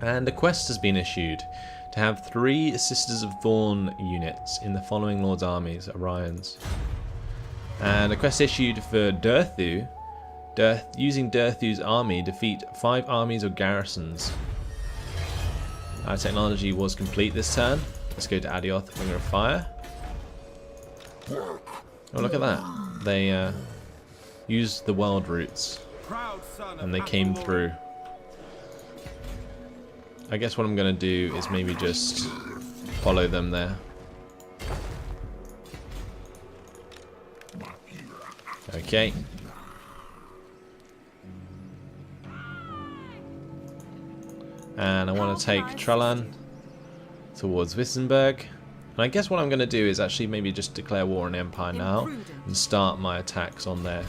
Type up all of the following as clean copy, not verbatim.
And a quest has been issued to have 3 Sisters of Thorn units in the following Lord's armies, Orions. And a quest issued for Durthu. Using Durthu's army, defeat 5 armies or garrisons. Our technology was complete this turn. Let's go to Adioth, Bringer of Fire. Oh, look at that. They used the world roots and they came through. I guess what I'm going to do is maybe just follow them there. Okay. And I want to take Trellan towards Wissenberg. And I guess what I'm going to do is actually maybe just declare war on the Empire now and start my attacks on their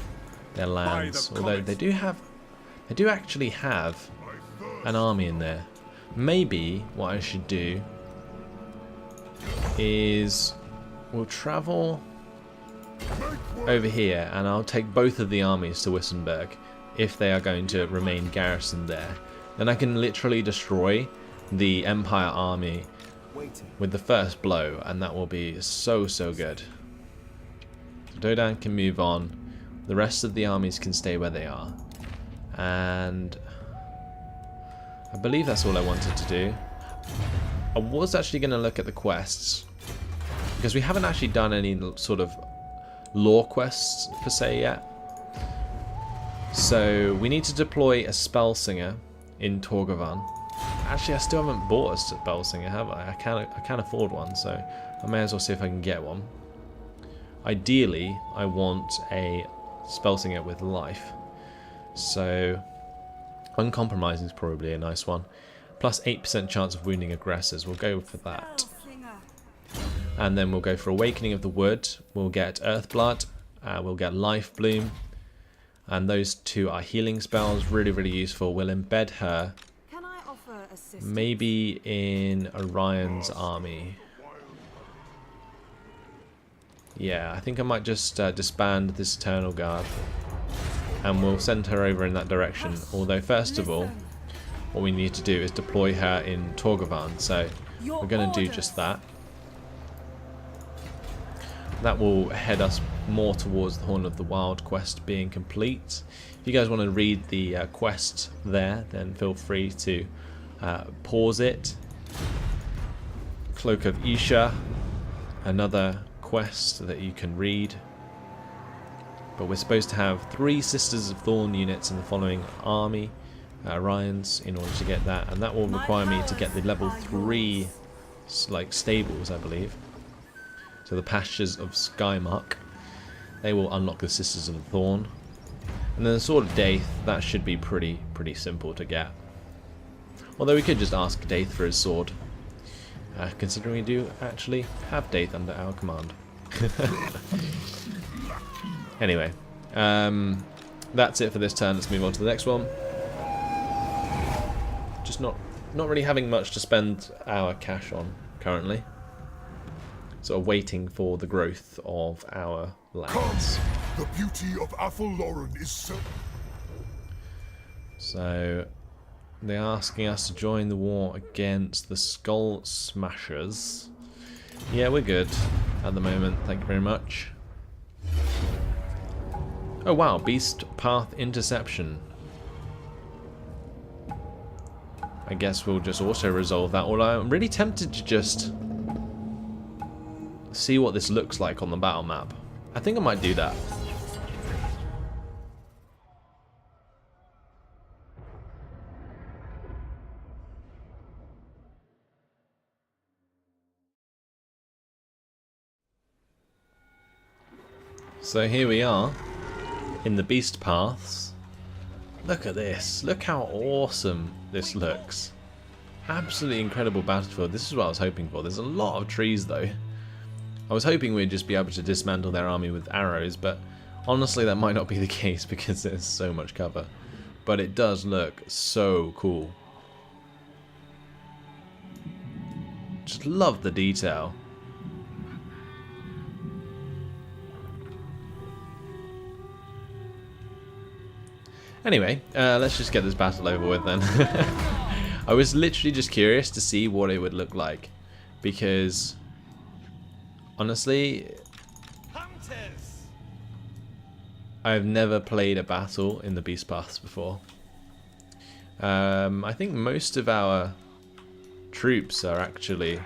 lands. Although they do actually have an army in there. Maybe what I should do is we'll travel over here and I'll take both of the armies to Wissenberg if they are going to remain garrisoned there. Then I can literally destroy the Empire army with the first blow, and that will be so good. Dodan can move on. The rest of the armies can stay where they are. And I believe that's all I wanted to do. I was actually going to look at the quests, because we haven't actually done any sort of lore quests per se yet. So we need to deploy a Spellsinger in Torgavan. Actually, I still haven't bought a Spellsinger, have I? I can't afford one, so I may as well see if I can get one. Ideally, I want a Spellsinger with life. So Uncompromising is probably a nice one. Plus 8% chance of wounding aggressors. We'll go for that. And then we'll go for Awakening of the Wood. We'll get Earthblood. We'll get Life Bloom. And those 2 are healing spells. Really useful. We'll embed her maybe in Orion's army. Yeah, I think I might just disband this Eternal Guard. And we'll send her over in that direction. Although, first of all, what we need to do is deploy her in Torgavan. So we're going to do just that. That will head us more towards the Horn of the Wild quest being complete. If you guys want to read the quest there, then feel free to pause it. Cloak of Isha, another quest that you can read. But we're supposed to have 3 Sisters of Thorn units in the following army, Orions, in order to get that. And that will require me to get the level 3 stables, I believe. So the Pastures of Skymark. They will unlock the Sisters of the Thorn. And then the Sword of Daith, that should be pretty simple to get. Although we could just ask Daith for his sword. Considering we do actually have Daith under our command. Anyway, that's it for this turn. Let's move on to the next one. Just not really having much to spend our cash on currently. Sort of waiting for the growth of our lands. The beauty of Athelloren is so they're asking us to join the war against the Skull Smashers. Yeah, we're good at the moment. Thank you very much. Oh wow, Beast Path Interception. I guess we'll just auto-resolve that. Although I'm really tempted to just see what this looks like on the battle map. I think I might do that. So here we are in the Beast Paths. Look at this. Look how awesome this looks. Absolutely incredible battlefield. This is what I was hoping for. There's a lot of trees though. I was hoping we'd just be able to dismantle their army with arrows, but honestly that might not be the case because there's so much cover. But it does look so cool. Just love the detail. Anyway, let's just get this battle over with then. I was literally just curious to see what it would look like, because honestly, I've never played a battle in the Beast Paths before. I think most of our troops are actually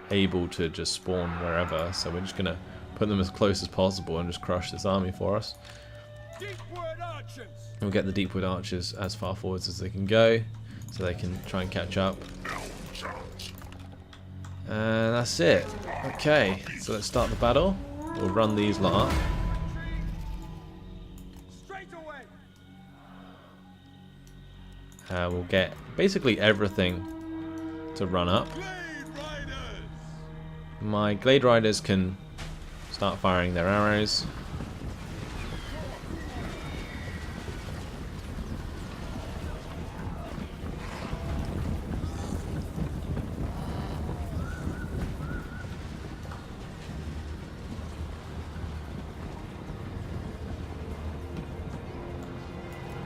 able to just spawn wherever, so we're just gonna put them as close as possible and just crush this army for us. We'll get the Deepwood Archers as far forwards as they can go, so they can try and catch up. And that's it. Okay, so let's start the battle. We'll run these lot up. We'll get basically everything to run up. My Glade Riders can start firing their arrows.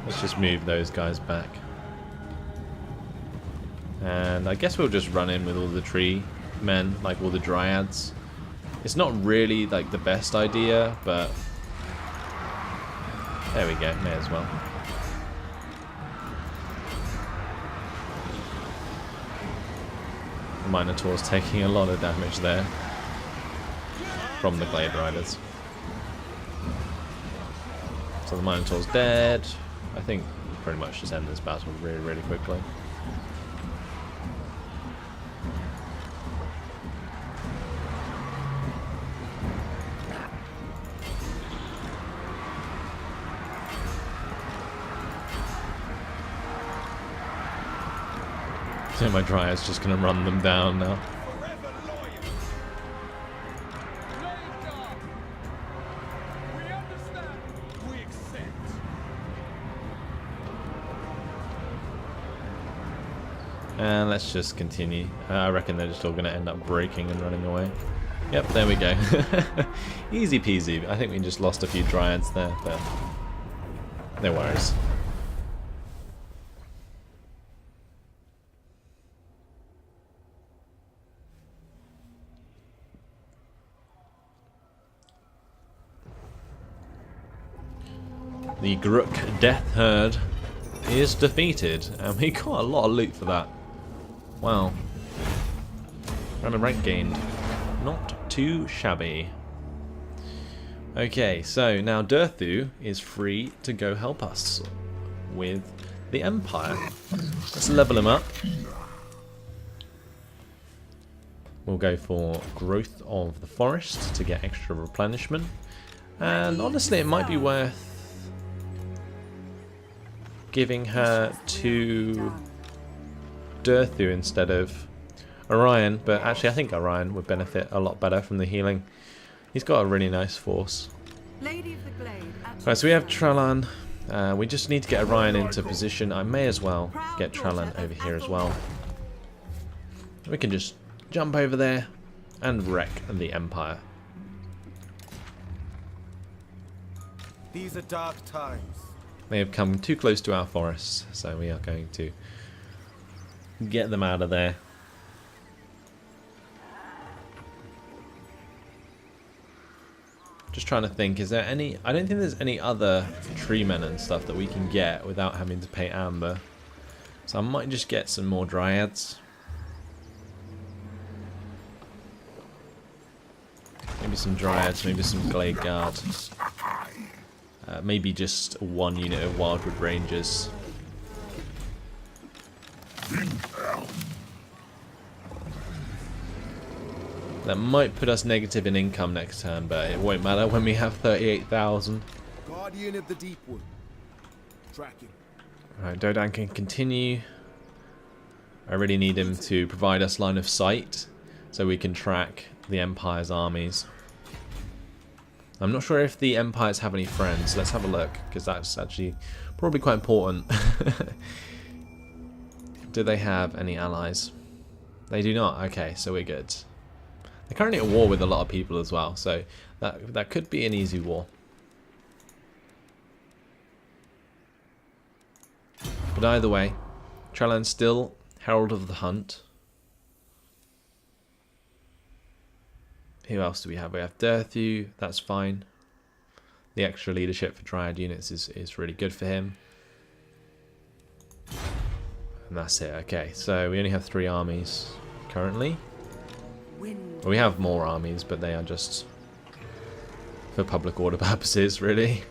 Let's just move those guys back. And I guess we'll just run in with all the tree men, like all the dryads. It's not really like the best idea, but there we go, may as well. The Minotaur's taking a lot of damage there from the Glade Riders. So the Minotaur's dead. I think we'll pretty much just end this battle really, really quickly. So my Dryad's just going to run them down now. And let's just continue. I reckon they're just all going to end up breaking and running away. Yep, there we go. Easy peasy. I think we just lost a few Dryads there, but no worries. The Grook Death Herd is defeated, and we got a lot of loot for that. Wow. Random rank gained. Not too shabby. Okay, so now Durthu is free to go help us with the Empire. Let's level him up. We'll go for Growth of the Forest to get extra replenishment. And honestly, it might be worth giving her to Durthu instead of Orion, but actually I think Orion would benefit a lot better from the healing. He's got a really nice force. Right, so we have Tralan. We just need to get Orion into position. I may as well get Tralan over here as well. We can just jump over there and wreck the Empire. These are dark times. They have come too close to our forests, so we are going to get them out of there. Just trying to think, is there any... I don't think there's any other tree men and stuff that we can get without having to pay amber. So I might just get some more dryads. Maybe some dryads, maybe some glade guard. Maybe just one unit of Wildwood Rangers. That might put us negative in income next turn, but it won't matter when we have 38,000. Guardian of the Deepwood. Tracking. Alright, Dodan can continue. I really need him to provide us line of sight so we can track the Empire's armies. I'm not sure if the Empires have any friends. Let's have a look, because that's actually probably quite important. Do they have any allies? They do not. Okay, so we're good. They're currently at war with a lot of people as well, so that could be an easy war. But either way, Tralan's still Herald of the Hunt. Who else do we have? We have Dirthu, that's fine. The extra leadership for Dryad units is really good for him. And that's it. Okay, so we only have 3 armies currently. Well, we have more armies, but they are just for public order purposes, really.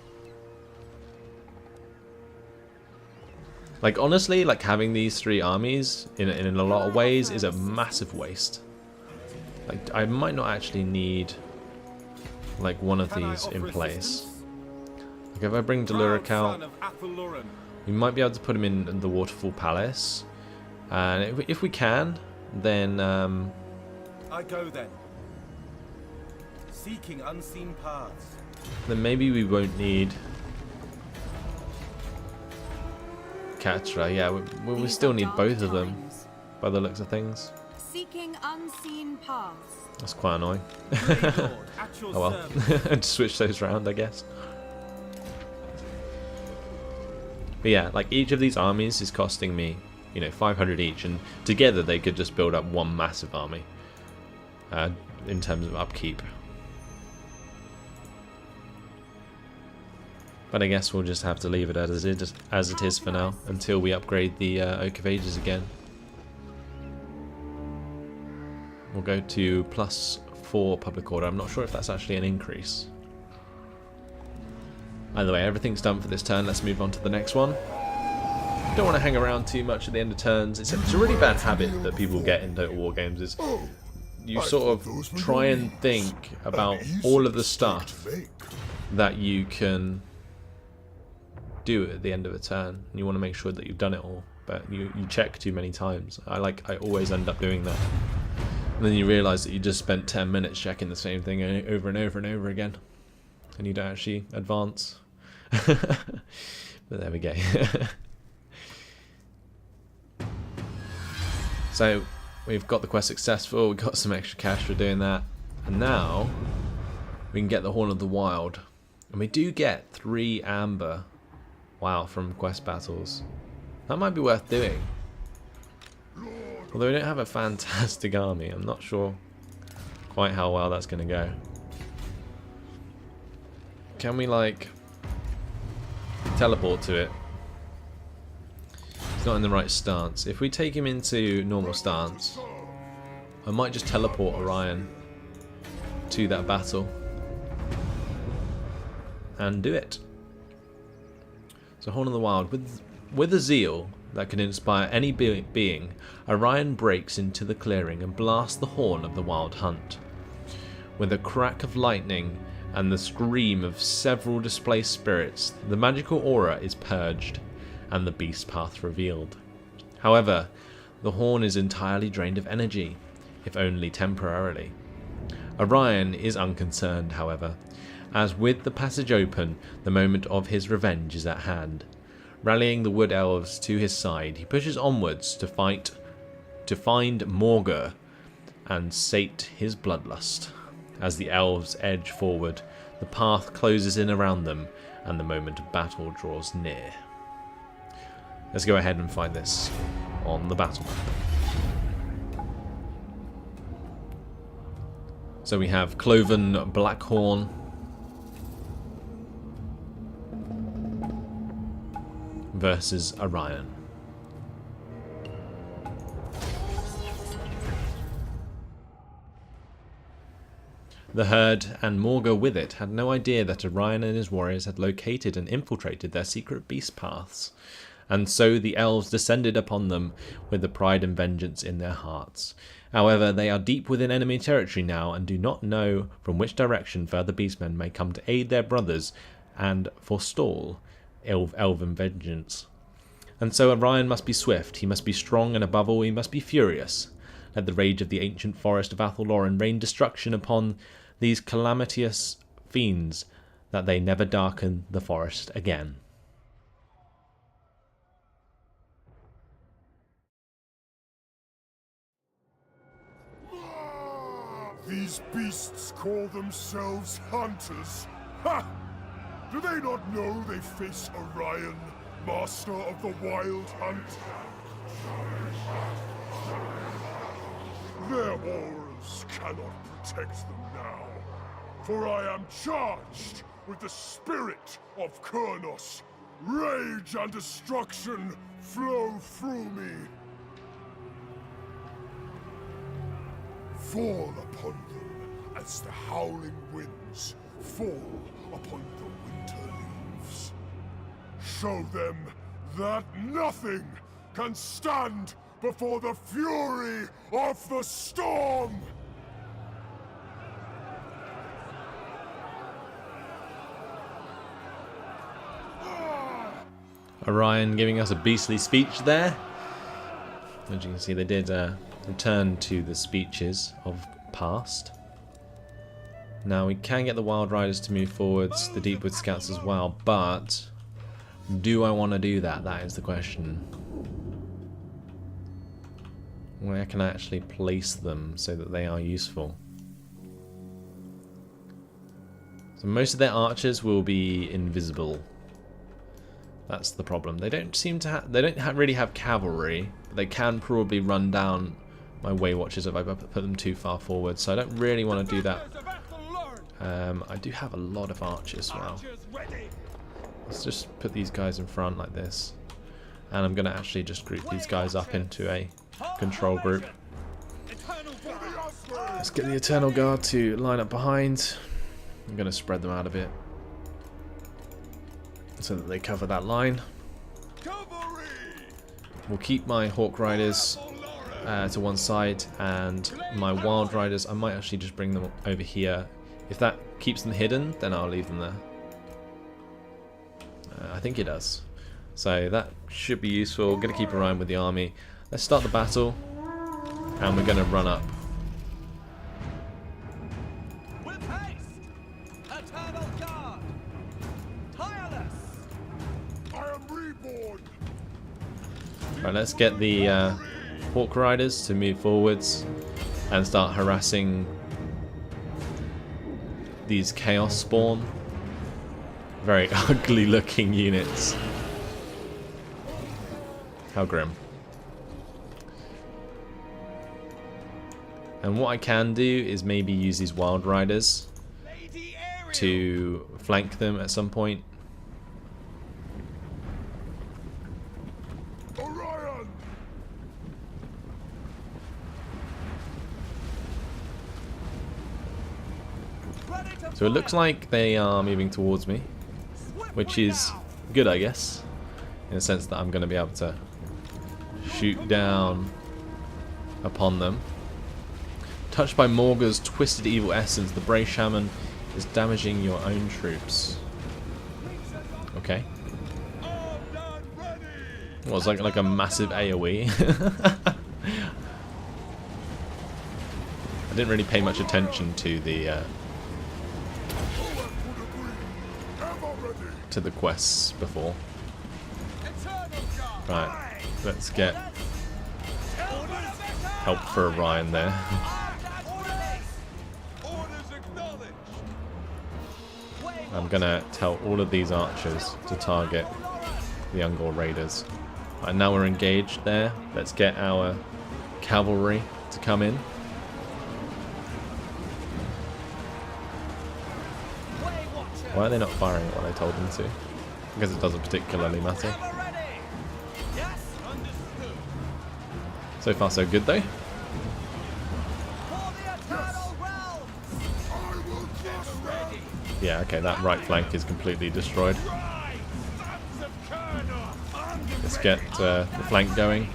Like, honestly, like having these 3 armies in a lot of ways is a massive waste. Like, I might not actually need like one of these in place. Like, if I bring Deluric out, we might be able to put him in the Waterfall Palace, and if we can, then I go then, seeking unseen paths. Then maybe we won't need Katra. Yeah, we still need both of them, by the looks of things. Seeking unseen paths. That's quite annoying. Oh well, just switch those around, I guess. But yeah, like each of these armies is costing me, 500 each, and together they could just build up one massive army in terms of upkeep. But I guess we'll just have to leave it as it is for now until we upgrade the Oak of Ages again. We'll go to +4 public order. I'm not sure if that's actually an increase. Either way, everything's done for this turn. Let's move on to the next one. Don't want to hang around too much at the end of turns. It's a really bad habit that people get in Total War games, is you sort of try and think about all of the stuff that you can do at the end of a turn, and you want to make sure that you've done it all, but you check too many times. I always end up doing that, and then you realise that you just spent 10 minutes checking the same thing over and over and over again, and you don't actually advance. But there we go. So we've got the quest successful, we got some extra cash for doing that, and now we can get the Horn of the Wild, and we do get 3 amber. Wow, from quest battles. That might be worth doing. Although we don't have a fantastic army, I'm not sure quite how well that's going to go. Can we, like, teleport to it? He's not in the right stance. If we take him into normal stance, I might just teleport Orion to that battle and do it. So Horn of the Wild, with a zeal that can inspire any being, Orion breaks into the clearing and blasts the horn of the Wild Hunt. With a crack of lightning and the scream of several displaced spirits, the magical aura is purged and the beast path revealed. However, the horn is entirely drained of energy, if only temporarily. Orion is unconcerned, however, as with the passage open, the moment of his revenge is at hand. Rallying the Wood Elves to his side, he pushes onwards to find Morgur and sate his bloodlust. As the elves edge forward, the path closes in around them, and the moment of battle draws near. Let's go ahead and find this on the battle map. So we have Cloven Blackhorn versus Orion. The herd, and Morgur with it, had no idea that Orion and his warriors had located and infiltrated their secret beast paths, and so the elves descended upon them with the pride and vengeance in their hearts. However, they are deep within enemy territory now, and do not know from which direction further beastmen may come to aid their brothers and forestall elven vengeance. And so Orion must be swift, he must be strong, and above all he must be furious. Let the rage of the ancient forest of Athel-Loren rain destruction upon these calamitous fiends, that they never darken the forest again. These beasts call themselves hunters. Ha! Do they not know they face Orion, master of the wild hunt? Their auras cannot protect them now, for I am charged with the spirit of Kurnos. Rage and destruction flow through me. Fall upon them as the howling winds fall upon the winter leaves. Show them that nothing can stand before the fury of the storm! Orion giving us a beastly speech there. As you can see, they did return to the speeches of past. Now we can get the Wild Riders to move forwards, the Deepwood Scouts as well, but do I want to do that? That is the question. Where can I actually place them so that they are useful? So most of their archers will be invisible. That's the problem. They don't seem to have. They don't really have cavalry. But they can probably run down my Way Watchers if I put them too far forward. So I don't really want to do that. I do have a lot of archers now. Let's just put these guys in front like this, and I'm going to actually just group these guys up into a control group. Let's get the Eternal Guard to line up behind. I'm going to spread them out a bit so that they cover that line. We'll keep my Hawk Riders to one side, and my Wild Riders, I might actually just bring them over here. If that keeps them hidden, then I'll leave them there. I think it does. So that should be useful. We're going to keep Orion with the army. Let's start the battle, and we're going to run up. Right, let's get the Hawk Riders to move forwards and start harassing these Chaos Spawn. Very ugly looking units. How grim. And what I can do is maybe use these Wild Riders to flank them at some point. So it looks like they are moving towards me, which is good, I guess, in the sense that I'm going to be able to shoot down upon them. Touched by Morga's twisted evil essence, the Brave Shaman is damaging your own troops. Okay. Well, it's like a massive AoE. I didn't really pay much attention to the quests before. Right, let's get help for Orion there. I'm gonna tell all of these archers to target the Ungor Raiders. Right, now we're engaged there. Let's get our cavalry to come in. Why are they not firing what I told them to? Because it doesn't particularly matter. So far so good though. Yeah, okay, that right flank is completely destroyed. Let's get the flank going.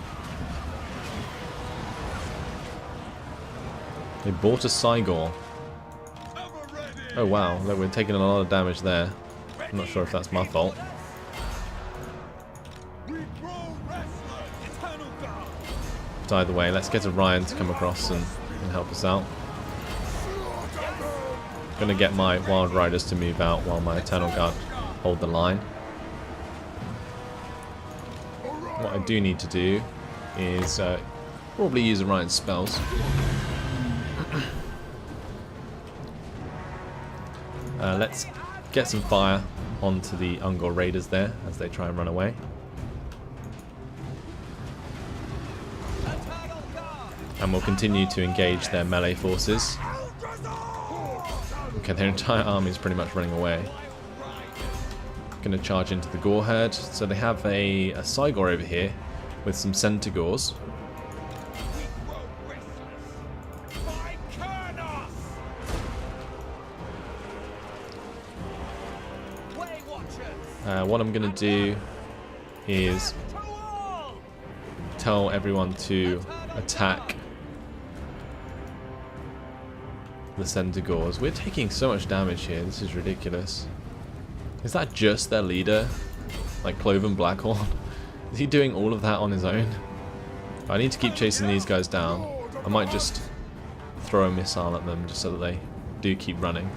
They bought a Cygor. Oh wow, look, we're taking a lot of damage there. I'm not sure if that's my fault. But either way, let's get Orion to come across and help us out. Gonna get my Wild Riders to move out while my Eternal Guard hold the line. What I do need to do is probably use Orion's spells. Let's get some fire onto the Ungor Raiders there as they try and run away. And we'll continue to engage their melee forces. Okay, their entire army is pretty much running away. Going to charge into the Gore herd. So they have a Cygor over here with some Centaurs. What I'm going to do is tell everyone to attack the Centaurs. We're taking so much damage here. This is ridiculous. Is that just their leader? Like Cloven Blackhorn? Is he doing all of that on his own? I need to keep chasing these guys down. I might just throw a missile at them just so that they do keep running.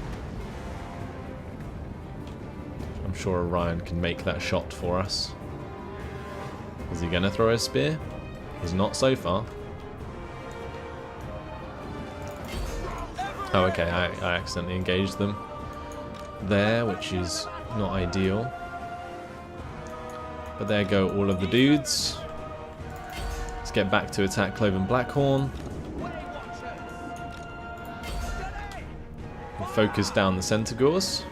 I'm sure Orion can make that shot for us. Is he going to throw a spear? He's not so far. Oh, okay, I accidentally engaged them there, which is not ideal. But there go all of the dudes. Let's get back to attack Cloven Blackhorn. We'll focus down the Centaurs.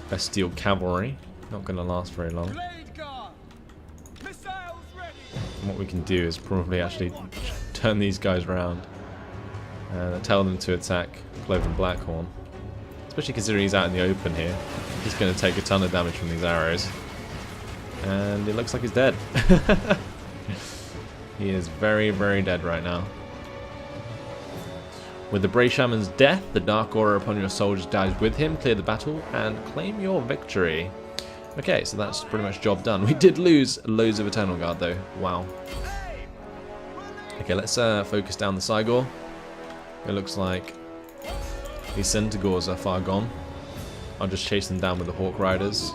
Bestial Cavalry, not going to last very long. And what we can do is probably actually turn these guys around and tell them to attack Cloven Blackhorn. Especially considering he's out in the open here. He's going to take a ton of damage from these arrows. And it looks like he's dead. He is very, very dead right now. With the Bray Shaman's death, the dark aura upon your soldiers dies with him. Clear the battle and claim your victory. Okay, so that's pretty much job done. We did lose loads of Eternal Guard though. Wow. Okay, let's focus down the Cygor. It looks like these Centaurs are far gone. I'll just chase them down with the Hawk Riders.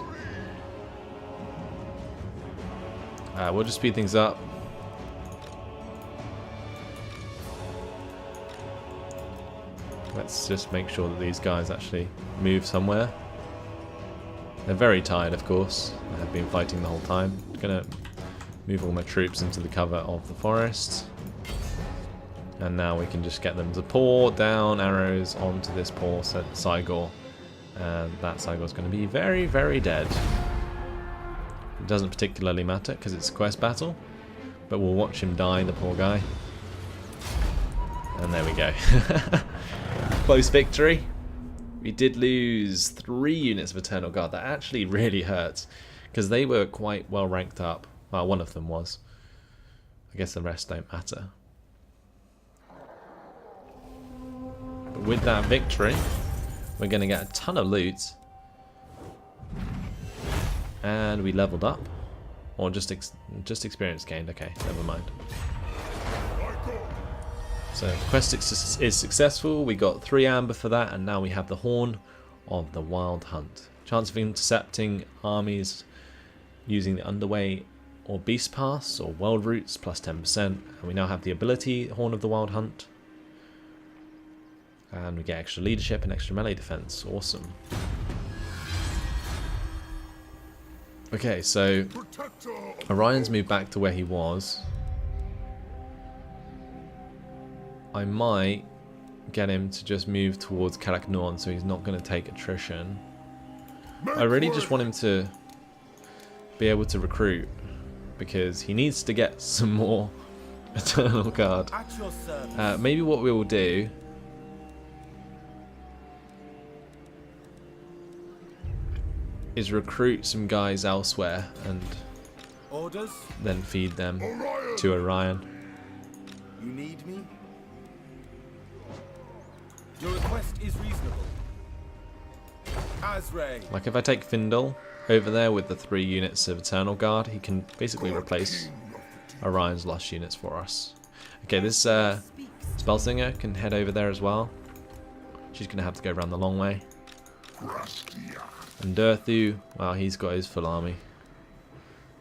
We'll just speed things up. Let's just make sure that these guys actually move somewhere. They're very tired, of course. They have been fighting the whole time. I'm going to move all my troops into the cover of the forest. And now we can just get them to pour down arrows onto this poor Cygor. And that Cygor is going to be very, very dead. It doesn't particularly matter because it's a quest battle. But we'll watch him die, the poor guy. And there we go. Close victory. We did lose 3 units of Eternal Guard. That actually really hurts because they were quite well ranked up. Well, one of them was. I guess the rest don't matter. But with that victory, we're going to get a ton of loot. And we leveled up. Or just experience gained. Okay, never mind. So quest is successful, we got 3 amber for that, and now we have the Horn of the Wild Hunt. Chance of intercepting armies using the Underway or Beast Pass or World Routes plus 10%. And we now have the ability Horn of the Wild Hunt. And we get extra leadership and extra melee defense. Awesome. Okay, so Orion's moved back to where he was. I might get him to just move towards Karak Norn so he's not going to take attrition. I really just want him to be able to recruit because he needs to get some more Eternal Guard. Maybe what we will do is recruit some guys elsewhere and then feed them to Orion. You need me? Your request is reasonable. Azray. Like if I take Findle over there with the 3 units of Eternal Guard, he can basically replace Orion's lost units for us. Okay, this Spellsinger can head over there as well. She's going to have to go around the long way. And Durthu, well, he's got his full army.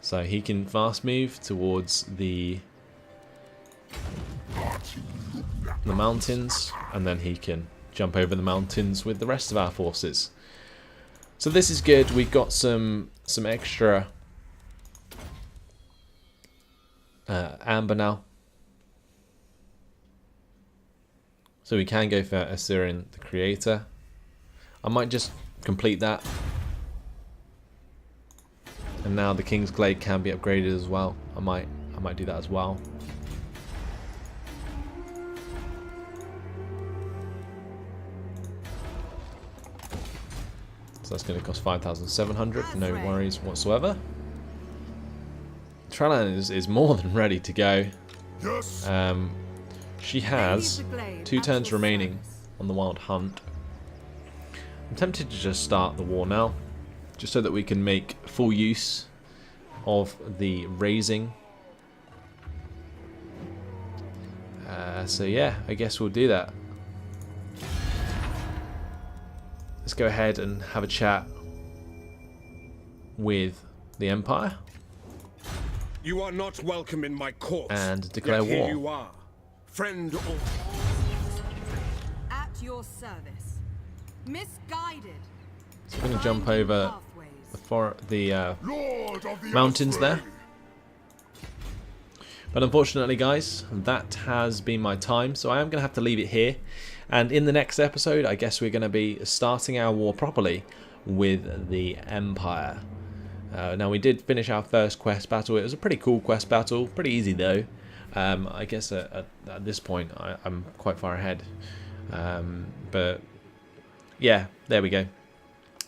So he can fast move towards the mountains, and then he can jump over the mountains with the rest of our forces. So this is good. We've got some extra amber now, so we can go for Assyrian the Creator. I might just complete that, and now the King's Glade can be upgraded as well. I might do that as well. So that's going to cost 5,700. No worries whatsoever. Trellan is more than ready to go. Yes. She has 2 turns remaining on the Wild Hunt. I'm tempted to just start the war now, just so that we can make full use of the raising. So yeah, I guess we'll do that. Let's go ahead and have a chat with the Empire. You are not welcome in my court. And declare Yet here war. you are, friend or At your service. Misguided. So we're going to jump over the Lord of the mountains there. Osprey. But unfortunately, guys, that has been my time, so I am going to have to leave it here. And in the next episode, I guess we're going to be starting our war properly with the Empire. Now, we did finish our first quest battle. It was a pretty cool quest battle, pretty easy though. I guess at this point, I'm quite far ahead. But yeah, there we go.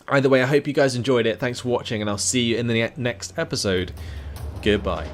Either way, I hope you guys enjoyed it. Thanks for watching, and I'll see you in the next episode. Goodbye.